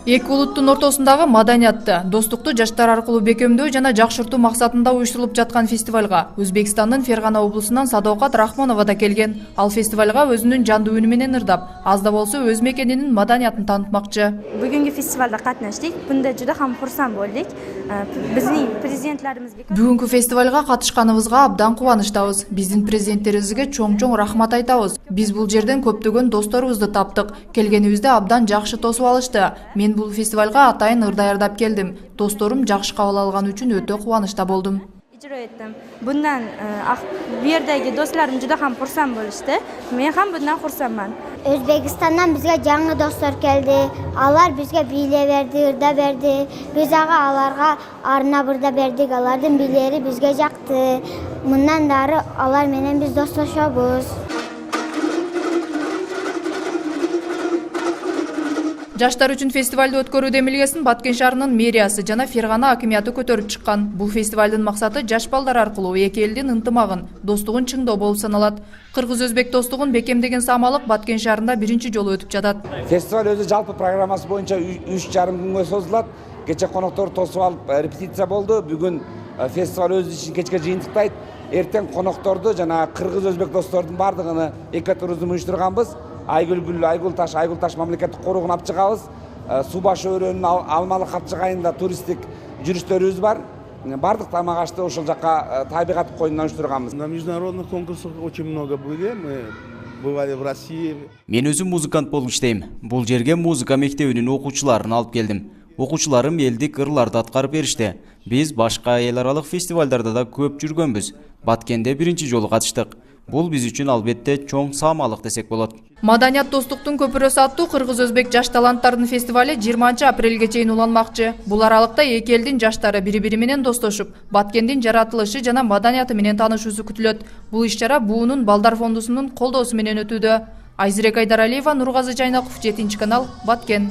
Эки улуттун ортосундагы маданиятты, достукту жаштар аркылуу бекемдөө жана жакшыртуу максатында уюштурулуп жаткан фестивалга Өзбекстандын Фергана облусунан Садокат Рахмонова да келген. Ал фестивалга өзүнүн жандуу үнү менен ырдап, аз да болсо өз мекенинин маданиятын таанытмакчы. Бүгүнкү фестивалда катнаштык. Бунда жуда ham курсант болдук. Биздин президентлерибизге Бүгүнкү фестивалга катышканыбызга абдан кубанычтабыз. Биздин президенттерибизге чоң рахмат айтабыз. Биз бул жерден көптөгөн досторубузду таптык. Келгенибизде абдан жакшы тосуп алышты. Мен бул фестивалга атайын ыр даярдап келдим. Досторум жакшы кабыл алган үчүн өтө кубанычта болдум. ijro etdim. Bundan bu yerdagi do'stlarim juda ham xursand bo'lishdi. Men ham bundan xursandman. Özbekistan'dan bizge canlı dostlar geldi. Alar bizge bile verdi, ırda verdi. Biz alarga arına burada verdik. Alardan bileri bizge jaktı. Bundan darı alar menen biz dostlaşabız. Жаштар үчүн фестивалды өткөрүү демилгесин Баткен шаарынын мэриясы жана Фергана акимияты көтөрүп чыккан. Бул фестивалдын максаты жаш балдар аркылуу эки элдин ынтымагын, достугун чыңдоо болуп саналат. Кыргыз-өзбек достугун бекемдеген самалык Баткен шаарында биринчи жолу өтүп жатат. Фестиваль өзү жалпы программасы боюнча 3,5 күнгө созулат. Кече конокторду тосуп алып репетиция болду. Бүгүн фестиваль өз ишин кечке жыйынтыктайт. Эртең конокторду жана кыргыз-өзбек достордун бардыгын эки туризм уюштурганбыз. Айгүл таш мамлекеттик коруугун алып чыгабыз. Суу башы өрөөнүн алмалы капчык айында туристтик жүрүштөрүбүз бар. Бардык тамак ашты ошол жака табигат коюнунан уюштурганбыз. На международных конкурсах очень много были. Мы бывали в России. Мен өзүм музыкант болуп иштейм. Бул жерге музыка мектебинин окуучуларын алып келдим. Окуучуларым элдик ырларды аткарып беришти. Биз башка эл аралык фестивалдарда да көп жүргөнбүз. Баткенде биринчи жолу катыштык. Бул биз үчүн албетте чоң саамалык десек болот. Маданият достуктун көпүрөсү аттуу кыргыз-өзбек жаш таланттардын фестивали 20-апрелге чейин уланмакчы. Бул аралыкта эки элдин жаштары бири-бири менен достошуп, Баткендин жаратылышы жана маданияты менен таанышуусу күтүлөт. Бул иш-чара буунун Балдар фондусунун колдоосу менен өтүүдө. Айзирек Айдаралиева, Нургазы Жайнаков, 7 канал, Баткен.